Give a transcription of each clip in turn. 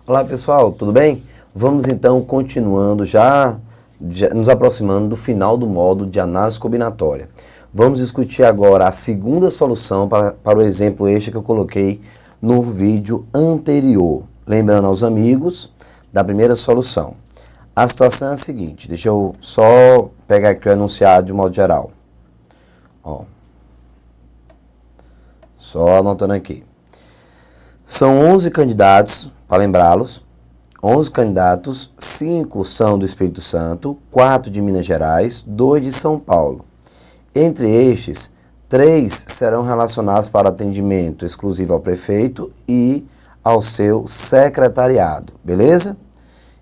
Olá pessoal, tudo bem? Vamos então continuando, já nos aproximando do final do módulo de análise combinatória. Vamos discutir agora a segunda solução para o exemplo este que eu coloquei no vídeo anterior. Lembrando aos amigos da primeira solução. A situação é a seguinte, deixa eu só pegar aqui o enunciado de modo geral. Ó, só anotando aqui. São 11 candidatos, para lembrá-los, 11 candidatos, 5 são do Espírito Santo, 4 de Minas Gerais, 2 de São Paulo. Entre estes, 3 serão relacionados para atendimento exclusivo ao prefeito e ao seu secretariado, beleza?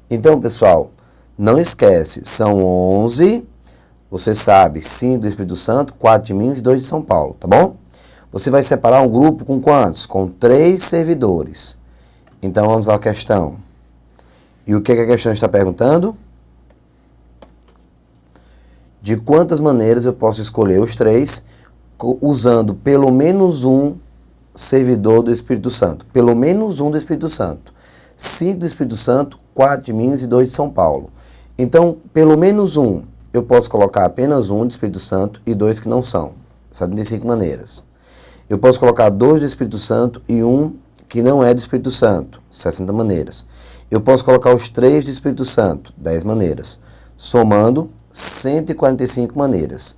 Então, pessoal, não esquece, são 11, você sabe, 5 do Espírito Santo, 4 de Minas e 2 de São Paulo, tá bom? Você vai separar um grupo com quantos? Com 3 servidores. Então, vamos à questão. E o que a questão está perguntando? De quantas maneiras eu posso escolher os 3 usando pelo menos um servidor do Espírito Santo. Pelo menos um do Espírito Santo. 5 do Espírito Santo, 4 de Minas e 2 de São Paulo. Então, pelo menos um, eu posso colocar apenas um do Espírito Santo e 2 que não são. 75 maneiras. Eu posso colocar 2 do Espírito Santo e um que não é do Espírito Santo, 60 maneiras. Eu posso colocar os 3 do Espírito Santo, 10 maneiras. Somando, 145 maneiras.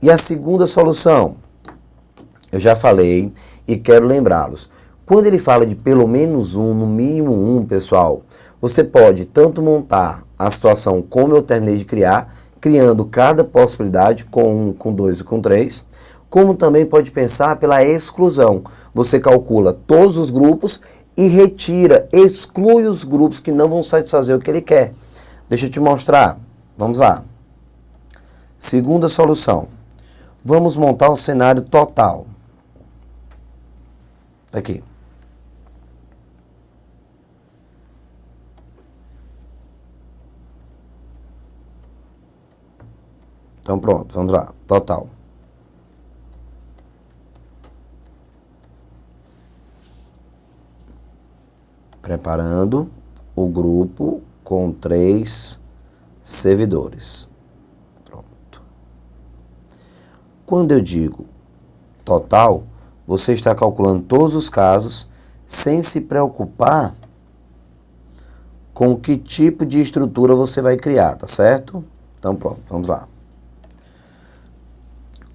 E a segunda solução, eu já falei e quero lembrá-los. Quando ele fala de pelo menos um, no mínimo um, pessoal, você pode tanto montar a situação como eu terminei de criar, criando cada possibilidade com 1, com 2 e com 3, como também pode pensar pela exclusão. Você calcula todos os grupos e retira, exclui os grupos que não vão satisfazer o que ele quer. Deixa eu te mostrar. Vamos lá. Segunda solução. Vamos montar o cenário total. Aqui. Então pronto, vamos lá. Total. Preparando o grupo com 3 servidores. Pronto. Quando eu digo total, você está calculando todos os casos sem se preocupar com que tipo de estrutura você vai criar, tá certo? Então pronto, vamos lá.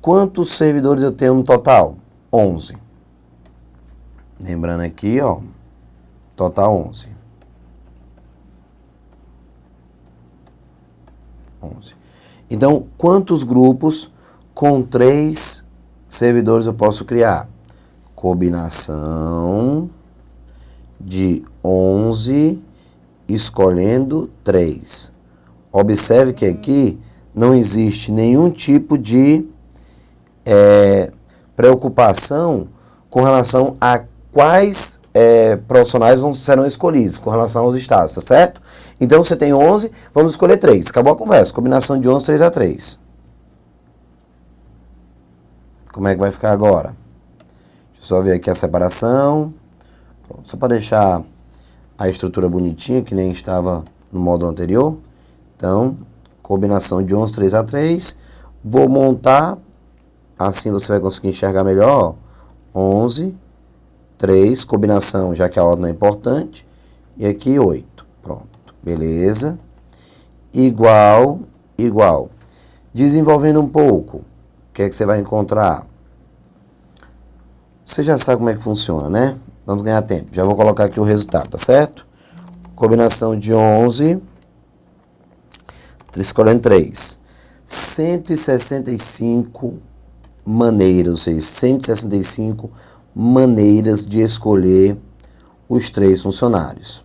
Quantos servidores eu tenho no total? 11. Lembrando aqui, ó. Total 11. 11. Então, quantos grupos com 3 servidores eu posso criar? Combinação de 11 escolhendo 3. Observe que aqui não existe nenhum tipo de preocupação com relação a quais profissionais serão escolhidos com relação aos estados, tá certo? Então você tem 11, vamos escolher 3. Acabou a conversa. Combinação de 11, 3 a 3. Como é que vai ficar agora? Deixa eu só ver aqui a separação. Pronto, só para deixar a estrutura bonitinha, que nem estava no módulo anterior. Então, combinação de 11, 3 a 3. Vou montar, assim você vai conseguir enxergar melhor. 11, 3, combinação, já que a ordem é importante, e aqui 8, pronto, beleza, igual, igual. Desenvolvendo um pouco, o que é que você vai encontrar? Você já sabe como é que funciona, né? Vamos ganhar tempo, já vou colocar aqui o resultado, tá certo? Combinação de 11, escolhendo 3, 165 maneiras, ou seja, 165 maneiras de escolher os 3 funcionários.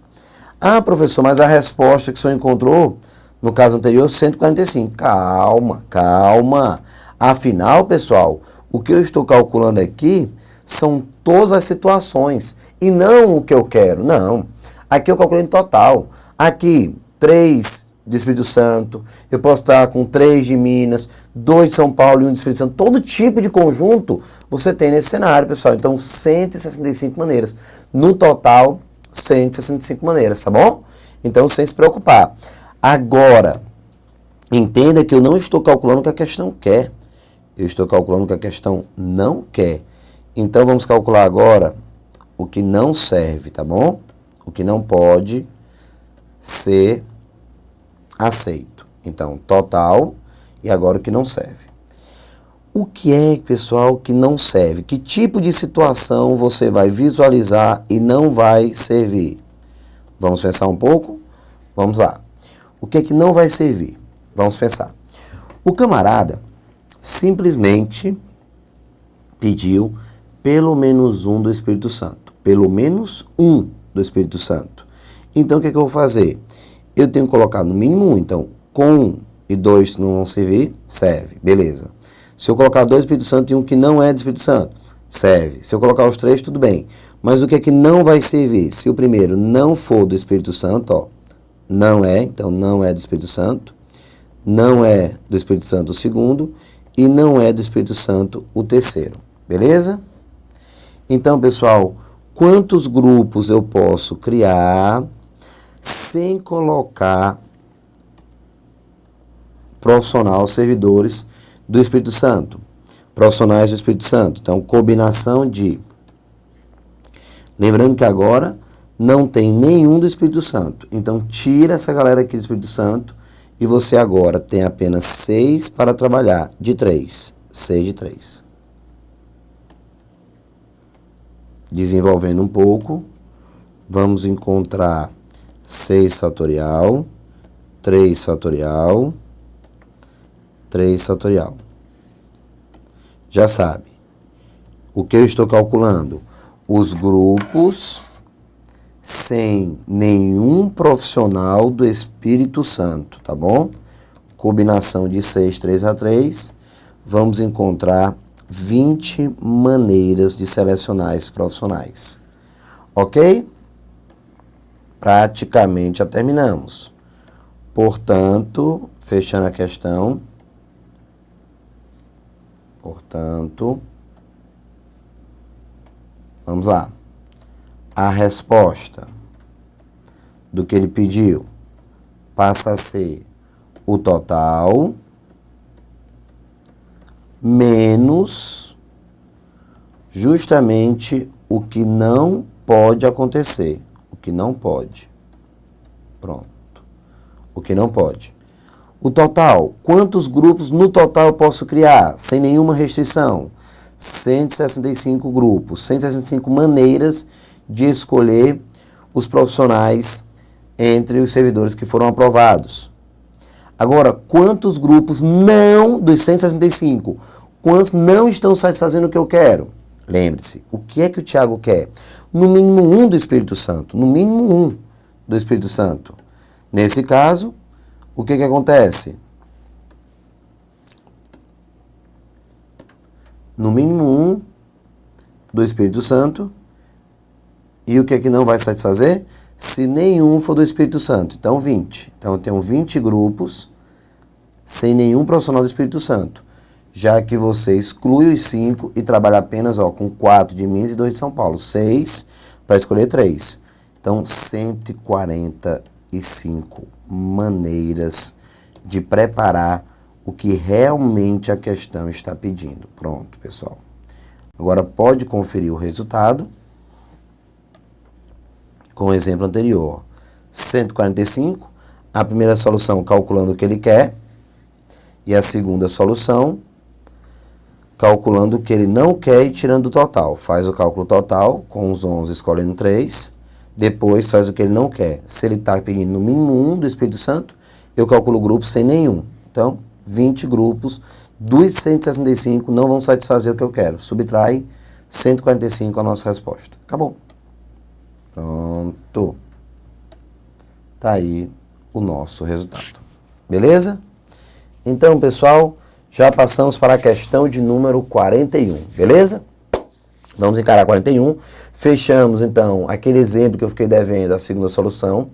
Ah, professor, mas a resposta que o senhor encontrou, no caso anterior, 145. Calma, calma. Afinal, pessoal, o que eu estou calculando aqui são todas as situações e não o que eu quero. Não. Aqui eu calculei em total. Aqui, 3 do Espírito Santo, eu posso estar com 3 de Minas, 2 de São Paulo e 1 do Espírito Santo. Todo tipo de conjunto você tem nesse cenário, pessoal. Então, 165 maneiras. No total, 165 maneiras, tá bom? Então, sem se preocupar. Agora, entenda que eu não estou calculando o que a questão quer. Eu estou calculando o que a questão não quer. Então, vamos calcular agora o que não serve, tá bom? O que não pode ser aceito. Então, total e agora o que não serve. O que é, pessoal, que não serve? Que tipo de situação você vai visualizar e não vai servir? Vamos pensar um pouco? Vamos lá. O que é que não vai servir? Vamos pensar. O camarada simplesmente pediu pelo menos um do Espírito Santo. Pelo menos um do Espírito Santo. Então, o que é que eu vou fazer? Eu tenho que colocar no mínimo um. Então, com 1 e 2 não vão servir? Serve. Beleza. Se eu colocar 2 do Espírito Santo e um que não é do Espírito Santo, serve. Se eu colocar os 3, tudo bem. Mas o que é que não vai servir? Se o primeiro não for do Espírito Santo, ó, não é, então não é do Espírito Santo, não é do Espírito Santo o segundo e não é do Espírito Santo o terceiro. Beleza? Então, pessoal, quantos grupos eu posso criar sem colocar profissional, servidores do Espírito Santo, profissionais do Espírito Santo? Então, combinação de... Lembrando que agora não tem nenhum do Espírito Santo. Então, tira essa galera aqui do Espírito Santo e você agora tem apenas 6 para trabalhar de 3. 6 de 3. Desenvolvendo um pouco, vamos encontrar 6 fatorial, 3 fatorial, 3 fatorial. Já sabe. O que eu estou calculando? Os grupos sem nenhum profissional do Espírito Santo, tá bom? Combinação de 6, 3 a 3. Vamos encontrar 20 maneiras de selecionar esses profissionais. Ok? Praticamente já terminamos. Portanto, fechando a questão. Portanto, vamos lá. A resposta do que ele pediu passa a ser o total menos justamente o que não pode acontecer. O que não pode. Pronto. O que não pode. O total. Quantos grupos no total eu posso criar? Sem nenhuma restrição. 165 grupos. 165 maneiras de escolher os profissionais entre os servidores que foram aprovados. Agora, quantos grupos não, dos 165, quantos não estão satisfazendo o que eu quero? Lembre-se, o que é que o Tiago quer? No mínimo um do Espírito Santo. No mínimo um do Espírito Santo. Nesse caso, o que acontece? No mínimo um do Espírito Santo. E o que é que não vai satisfazer? Se nenhum for do Espírito Santo. Então, 20. Então, eu tenho 20 grupos sem nenhum profissional do Espírito Santo. Já que você exclui os 5 e trabalha apenas com 4 de Minas e 2 de São Paulo. 6 para escolher 3. Então, 145 maneiras de preparar o que realmente a questão está pedindo. Pronto, pessoal. Agora, pode conferir o resultado. Com o exemplo anterior, 145, a primeira solução calculando o que ele quer, e a segunda solução calculando o que ele não quer e tirando o total. Faz o cálculo total, com os 11 escolhendo 3, depois faz o que ele não quer. Se ele está pedindo no mínimo 1 do Espírito Santo, eu calculo o grupo sem nenhum. Então, 20 grupos dos 165 não vão satisfazer o que eu quero. Subtrai 145 a nossa resposta. Acabou. Pronto. Tá aí o nosso resultado. Beleza? Então, pessoal, já passamos para a questão de número 41. Beleza? Vamos encarar 41. Fechamos, então, aquele exemplo que eu fiquei devendo, a segunda solução.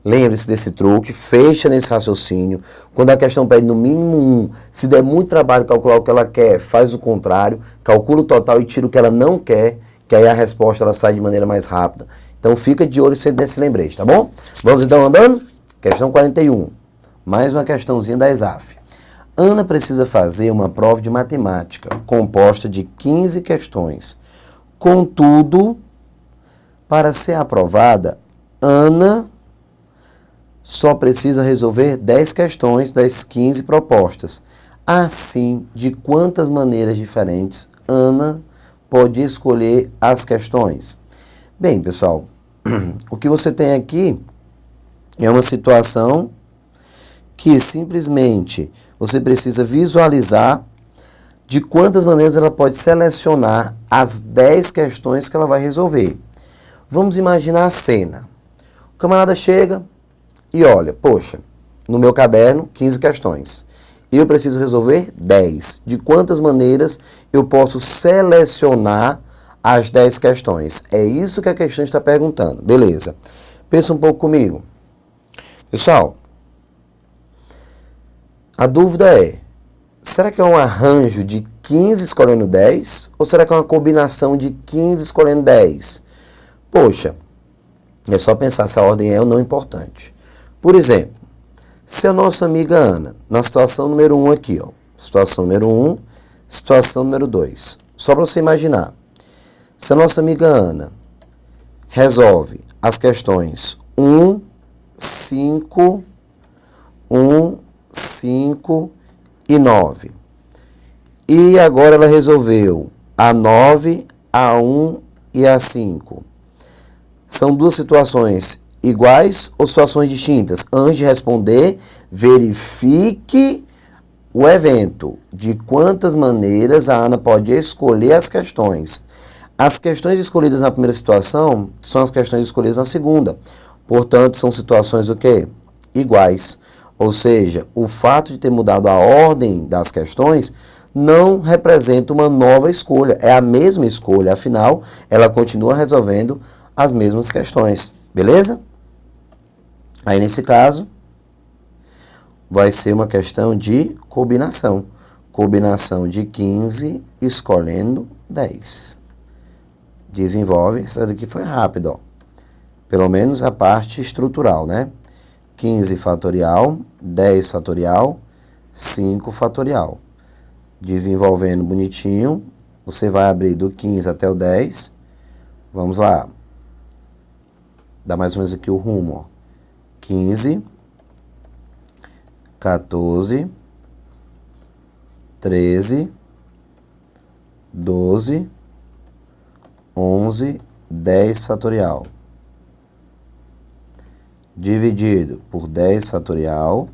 Lembre-se desse truque, fecha nesse raciocínio. Quando a questão pede no mínimo 1, se der muito trabalho calcular o que ela quer, faz o contrário, calcula o total e tira o que ela não quer, que aí a resposta ela sai de maneira mais rápida. Então fica de olho sempre nesse lembrete, tá bom? Vamos então andando? Questão 41. Mais uma questãozinha da ESAF. Ana precisa fazer uma prova de matemática composta de 15 questões. Contudo, para ser aprovada, Ana só precisa resolver 10 questões das 15 propostas. Assim, de quantas maneiras diferentes Ana pode escolher as questões? Bem, pessoal, o que você tem aqui é uma situação que simplesmente você precisa visualizar de quantas maneiras ela pode selecionar as 10 questões que ela vai resolver. Vamos imaginar a cena. O camarada chega e olha, poxa, no meu caderno, 15 questões. Eu preciso resolver 10. De quantas maneiras eu posso selecionar as 10 questões? É isso que a questão está perguntando. Beleza. Pensa um pouco comigo. Pessoal, a dúvida é, será que é um arranjo de 15 escolhendo 10? Ou será que é uma combinação de 15 escolhendo 10? Poxa, é só pensar se a ordem é ou não importante. Por exemplo, se a nossa amiga Ana, na situação número 1 aqui, ó, situação número 1, situação número 2. Só para você imaginar, se a nossa amiga Ana resolve as questões 1, 5 e 9. E agora ela resolveu a 9, a 1 e a 5. São duas situações iguais ou situações distintas? Antes de responder, verifique o evento. De quantas maneiras a Ana pode escolher as questões. As questões escolhidas na primeira situação são as questões escolhidas na segunda. Portanto, são situações o quê? Iguais. Ou seja, o fato de ter mudado a ordem das questões não representa uma nova escolha. É a mesma escolha, afinal, ela continua resolvendo as mesmas questões. Beleza? Aí, nesse caso, vai ser uma questão de combinação. Combinação de 15 escolhendo 10. Desenvolve. Essa daqui foi rápido, ó. Pelo menos a parte estrutural, né? 15 fatorial, 10 fatorial, 5 fatorial. Desenvolvendo bonitinho, você vai abrir do 15 até o 10. Vamos lá. Dá mais ou menos aqui o rumo, ó. 15, 14, 13, 12, 11, 10 fatorial. Dividido por 10 fatorial.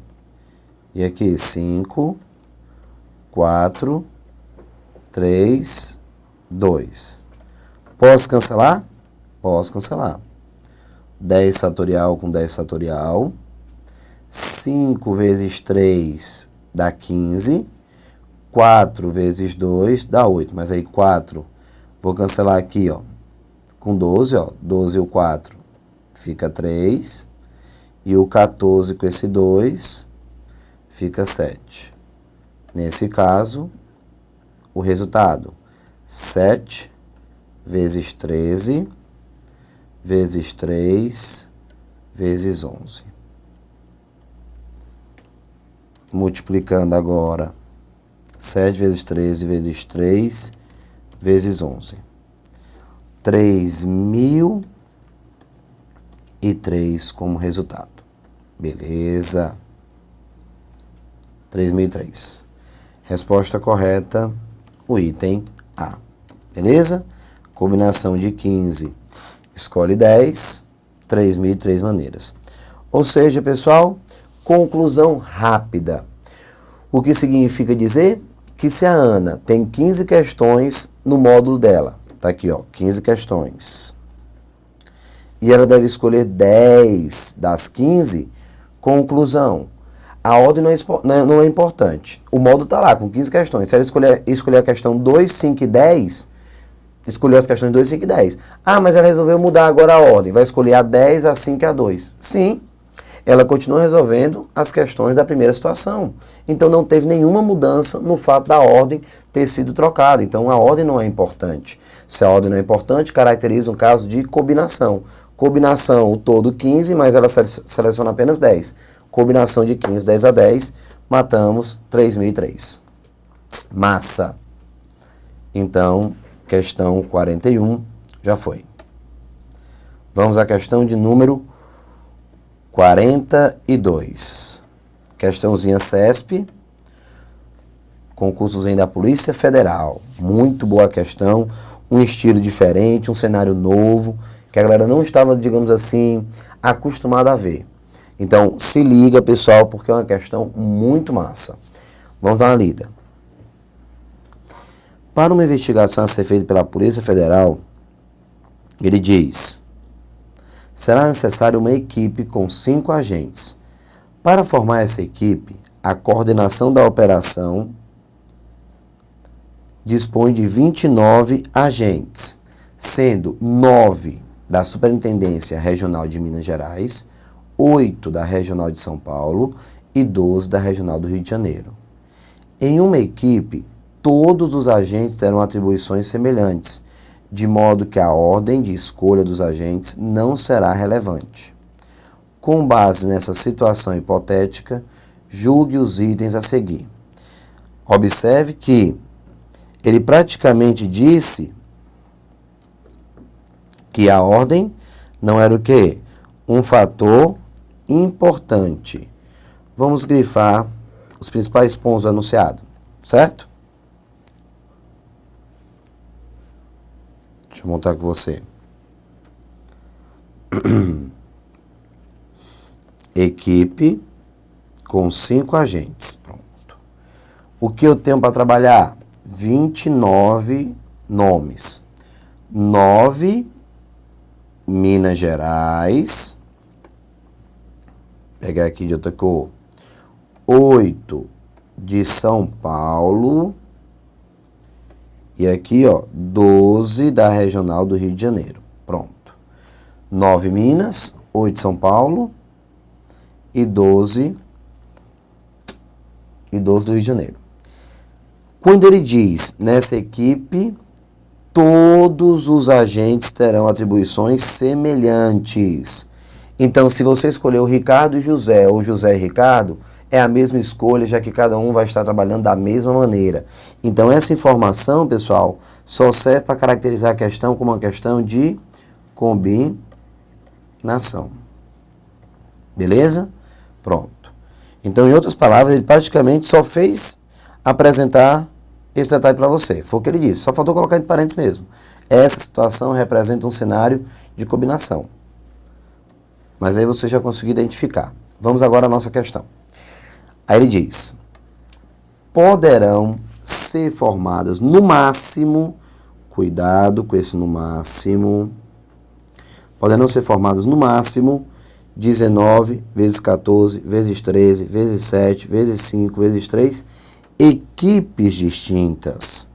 E aqui 5, 4, 3, 2. Posso cancelar? Posso cancelar. 10 fatorial com 10 fatorial. 5 vezes 3 dá 15. 4 vezes 2 dá 8. Mas aí 4, vou cancelar aqui, ó, com 12, ó. 12 e o 4 fica 3. E o 14 com esse 2 fica 7. Nesse caso, o resultado, 7 vezes 13 vezes 3 vezes 11. Multiplicando agora, 7 vezes 13 vezes 3 vezes 11. 3.003 como resultado. Beleza. 3.003. Resposta correta, o item A. Beleza? Combinação de 15. Escolhe 10. 3.003 maneiras. Ou seja, pessoal, conclusão rápida. O que significa dizer? Que se a Ana tem 15 questões no módulo dela, tá aqui, ó, 15 questões, e ela deve escolher 10 das 15, conclusão. A ordem não é importante. O módulo está lá com 15 questões. Se ela escolher a questão 2, 5 e 10, escolheu as questões 2, 5 e 10. Ah, mas ela resolveu mudar agora a ordem. Vai escolher a 10, a 5 e a 2. Sim, ela continua resolvendo as questões da primeira situação. Então não teve nenhuma mudança no fato da ordem ter sido trocada. Então a ordem não é importante. Se a ordem não é importante, caracteriza um caso de combinação. Combinação, o todo 15, mas ela seleciona apenas 10. Combinação de 15, 10 a 10, matamos 3.003. Massa. Então, questão 41 já foi. Vamos à questão de número 42. Questãozinha CESP, concursozinho da Polícia Federal. Muito boa questão, um estilo diferente, um cenário novo, que a galera não estava, digamos assim, acostumada a ver. Então, se liga, pessoal, porque é uma questão muito massa. Vamos dar uma lida. Para uma investigação a ser feita pela Polícia Federal, ele diz: será necessária uma equipe com 5 agentes. Para formar essa equipe, a coordenação da operação dispõe de 29 agentes, sendo 9 da Superintendência Regional de Minas Gerais, 8 da Regional de São Paulo e 12 da Regional do Rio de Janeiro. Em uma equipe, todos os agentes terão atribuições semelhantes, de modo que a ordem de escolha dos agentes não será relevante. Com base nessa situação hipotética, julgue os itens a seguir. Observe que ele praticamente disse que a ordem não era o quê? Um fator importante. Vamos grifar os principais pontos do enunciado, certo? Deixa eu montar com você. Equipe com 5 agentes. Pronto. O que eu tenho para trabalhar? 29 nomes. 9 Minas Gerais. Pegar aqui de outra cor. 8 de São Paulo. E aqui, ó, 12 da Regional do Rio de Janeiro. Pronto. 9 Minas, 8 São Paulo e 12 do Rio de Janeiro. Quando ele diz, nessa equipe, todos os agentes terão atribuições semelhantes. Então, se você escolher o Ricardo e José, ou José e Ricardo, é a mesma escolha, já que cada um vai estar trabalhando da mesma maneira. Então, essa informação, pessoal, só serve para caracterizar a questão como uma questão de combinação. Beleza? Pronto. Então, em outras palavras, ele praticamente só fez apresentar esse detalhe para você. Foi o que ele disse, só faltou colocar entre parênteses mesmo. Essa situação representa um cenário de combinação. Mas aí você já conseguiu identificar. Vamos agora à nossa questão. Aí ele diz: poderão ser formadas no máximo, cuidado com esse no máximo, poderão ser formadas no máximo 19 vezes 14 vezes 13 vezes 7 vezes 5 vezes 3 equipes distintas.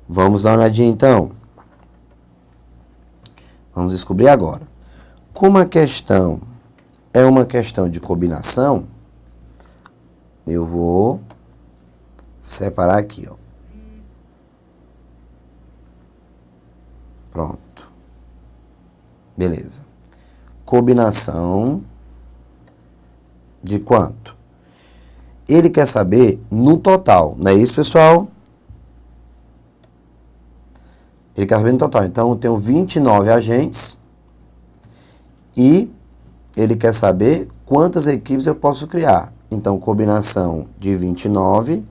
Vamos dar uma olhadinha então. Vamos descobrir agora. Como a questão é uma questão de combinação, eu vou separar aqui, ó. Pronto. Beleza. Combinação de quanto? Ele quer saber no total, não é isso, pessoal? Ele quer saber no total. Então, eu tenho 29 agentes e ele quer saber quantas equipes eu posso criar. Então, combinação de 29,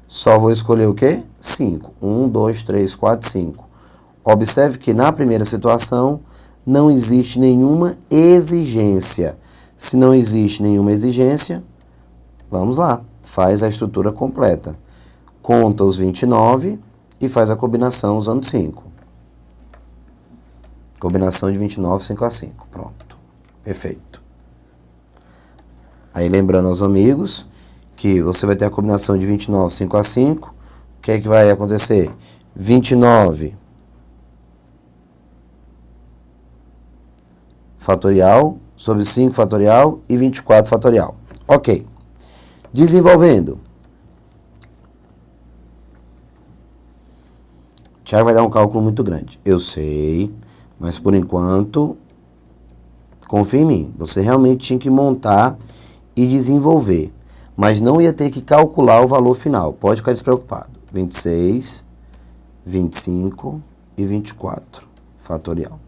só vou escolher o quê? 5. 1, 2, 3, 4, 5. Observe que na primeira situação não existe nenhuma exigência. Se não existe nenhuma exigência, vamos lá, faz a estrutura completa. Conta os 29 e faz a combinação usando 5. Combinação de 29, 5 a 5. Pronto. Perfeito. Aí lembrando aos amigos que você vai ter a combinação de 29, 5 a 5. O que é que vai acontecer? 29 fatorial sobre 5 fatorial e 24 fatorial. Ok. Desenvolvendo. Tiago vai dar um cálculo muito grande. Eu sei, mas por enquanto Confia em mim. Você realmente tinha que montar e desenvolver. Mas não ia ter que calcular o valor final. Pode ficar despreocupado. 26, 25 e 24 fatorial.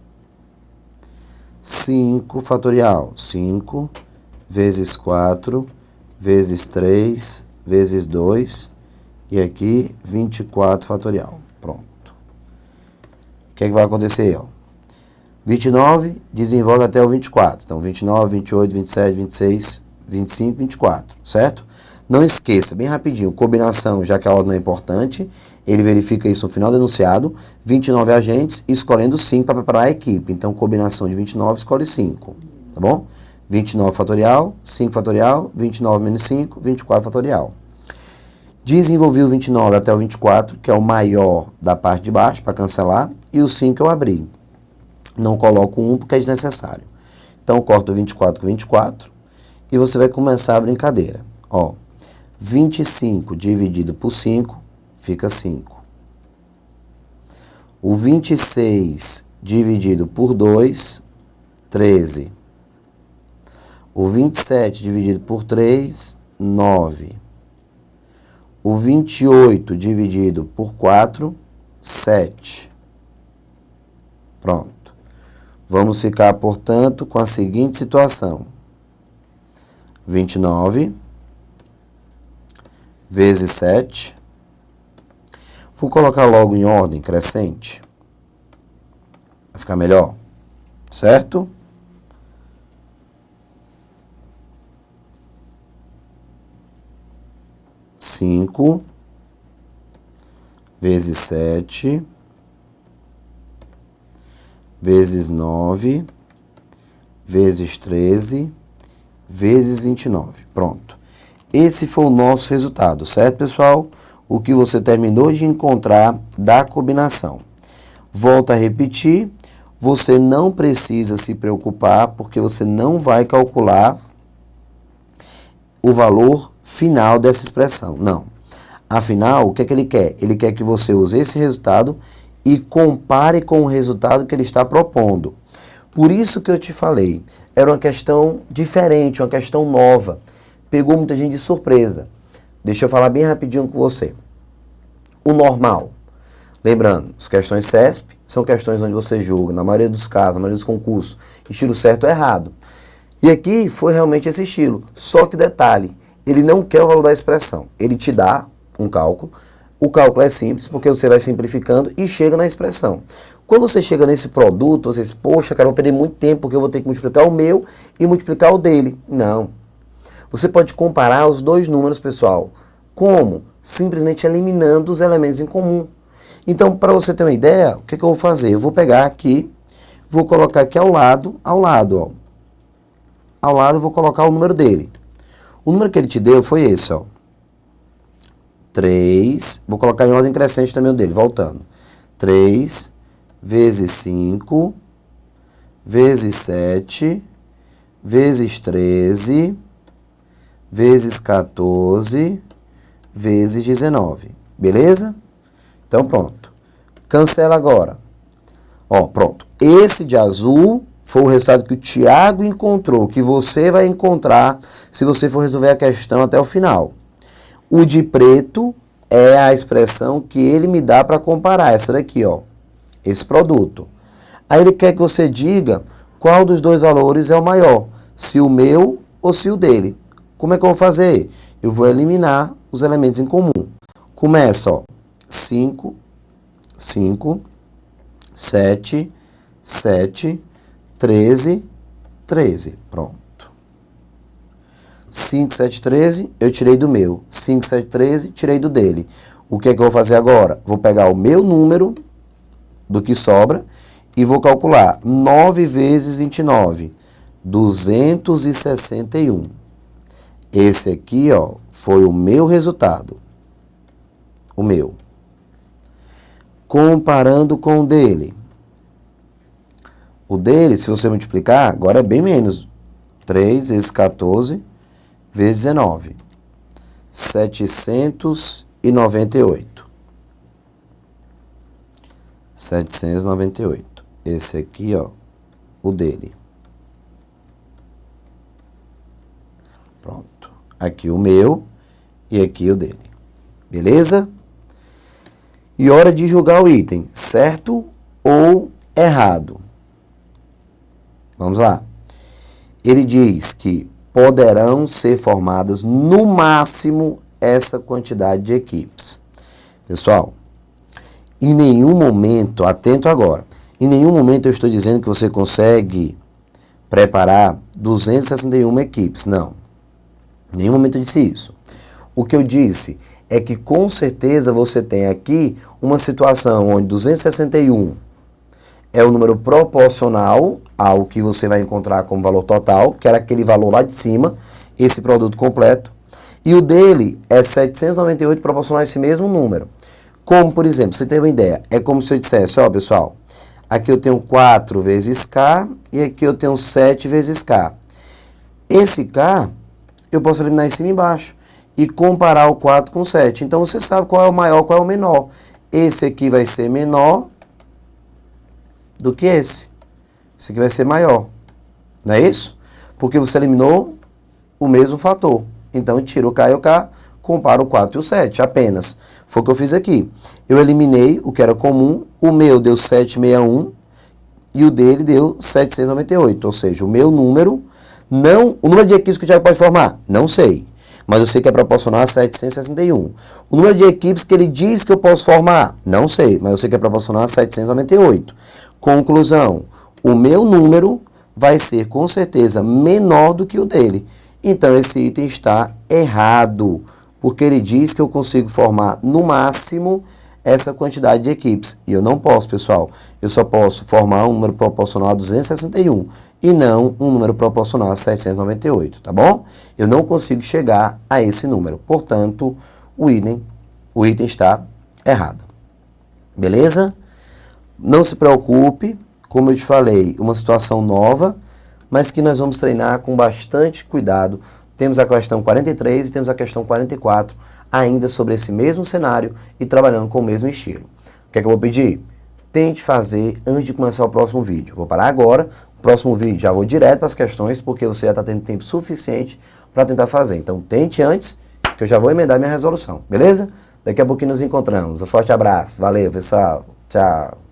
5 fatorial. 5 vezes 4 vezes 3 vezes 2 e aqui 24 fatorial. Pronto. O que é que vai acontecer? 29 desenvolve até o 24. Então 29, 28, 27, 26, 25, 24, certo? Não esqueça, bem rapidinho, combinação, já que a ordem é importante, ele verifica isso no final do enunciado, 29 agentes, escolhendo 5 para preparar a equipe. Então, combinação de 29, escolhe 5, tá bom? 29 fatorial, 5 fatorial, 29 menos 5, 24 fatorial. Desenvolvi o 29 até o 24, que é o maior da parte de baixo, para cancelar, e o 5 eu abri. Não coloco 1 porque é desnecessário. Então, corto o 24 com 24, e você vai começar a brincadeira. 25 dividido por 5, fica 5. O 26 dividido por 2, 13. O 27 dividido por 3, 9. O 28 dividido por 4, 7. Pronto. Vamos ficar, portanto, com a seguinte situação. 29 vezes 7. Vou colocar logo em ordem crescente. Vai ficar melhor, certo? Cinco vezes 7 vezes 9 vezes 13 vezes 29. Pronto. Esse foi o nosso resultado, certo, pessoal? O que você terminou de encontrar da combinação. Volto a repetir, você não precisa se preocupar, porque você não vai calcular o valor final dessa expressão. Não. Afinal, o que é que ele quer? Ele quer que você use esse resultado e compare com o resultado que ele está propondo. Por isso que eu te falei, era uma questão diferente, uma questão nova. Pegou muita gente de surpresa. Deixa eu falar bem rapidinho com você. O normal. Lembrando, as questões CESP são questões onde você julga, na maioria dos casos, na maioria dos concursos, estilo certo ou errado. E aqui foi realmente esse estilo. Só que detalhe, ele não quer o valor da expressão. Ele te dá um cálculo. O cálculo é simples, porque você vai simplificando e chega na expressão. Quando você chega nesse produto, você diz, poxa, cara, eu vou perder muito tempo, porque eu vou ter que multiplicar o meu e multiplicar o dele. Não. Você pode comparar os dois números, pessoal. Como? Simplesmente eliminando os elementos em comum. Então, para você ter uma ideia, o que eu vou fazer? Eu vou pegar aqui, vou colocar aqui ao lado, ó. Ao lado eu vou colocar o número dele. O número que ele te deu foi esse, ó. 3, vou colocar em ordem crescente também o dele, voltando. 3 vezes 5, vezes 7, vezes 13, vezes 14, vezes 19. Beleza? Então, pronto. Cancela agora. Pronto. Esse de azul foi o resultado que o Tiago encontrou, que você vai encontrar se você for resolver a questão até o final. O de preto é a expressão que ele me dá para comparar. Essa daqui, ó. Esse produto. Aí ele quer que você diga qual dos dois valores é o maior. Se o meu ou se o dele. Como é que eu vou fazer? Eu vou eliminar os elementos em comum. Começa, ó. 5, 5, 7, 7, 13, 13. Pronto. 5, 7, 13, eu tirei do meu. 5, 7, 13, tirei do dele. O que é que eu vou fazer agora? Vou pegar o meu número do que sobra e vou calcular 9 vezes 29. 261. Esse aqui, ó, foi o meu resultado. O meu. Comparando com o dele. O dele, se você multiplicar, agora é bem menos. 3 vezes 14 vezes 19. 798. 798. Esse aqui, ó, o dele. Pronto. Aqui o meu e aqui o dele. Beleza? E hora de julgar o item, certo ou errado? Vamos lá. Ele diz que poderão ser formadas no máximo essa quantidade de equipes. Pessoal, em nenhum momento, atento agora, em nenhum momento eu estou dizendo que você consegue preparar 261 equipes. Não. Em nenhum momento eu disse isso. O que eu disse é que com certeza você tem aqui uma situação onde 261 é o número proporcional ao que você vai encontrar como valor total, que era aquele valor lá de cima, esse produto completo. E o dele é 798 proporcional a esse mesmo número. Como, por exemplo, você tem uma ideia, é como se eu dissesse, ó pessoal, aqui eu tenho 4 vezes K e aqui eu tenho 7 vezes K. Esse K, eu posso eliminar em cima e embaixo e comparar o 4 com o 7. Então você sabe qual é o maior, qual é o menor. Esse aqui vai ser menor do que esse. Esse aqui vai ser maior. Não é isso? Porque você eliminou o mesmo fator. Então, tira o K e o K, compara o 4 e o 7, apenas. Foi o que eu fiz aqui. Eu eliminei o que era comum, o meu deu 761 e o dele deu 798. Ou seja, o meu número, o número de equipes que o Thiago pode formar, não sei. Mas eu sei que é proporcional a 761. O número de equipes que ele diz que eu posso formar, não sei. Mas eu sei que é proporcional a 798. Conclusão, o meu número vai ser com certeza menor do que o dele. Então esse item está errado, porque ele diz que eu consigo formar no máximo essa quantidade de equipes. E eu não posso, pessoal. Eu só posso formar um número proporcional a 261 e não um número proporcional a 798, tá bom? Eu não consigo chegar a esse número. Portanto, o item está errado. Beleza? Não se preocupe, como eu te falei, uma situação nova, mas que nós vamos treinar com bastante cuidado. Temos a questão 43 e temos a questão 44 ainda sobre esse mesmo cenário e trabalhando com o mesmo estilo. O que é que eu vou pedir? Tente fazer antes de começar o próximo vídeo. Vou parar agora, o próximo vídeo já vou direto para as questões, porque você já está tendo tempo suficiente para tentar fazer. Então tente antes, que eu já vou emendar minha resolução, beleza? Daqui a pouquinho nos encontramos. Um forte abraço, valeu pessoal, tchau.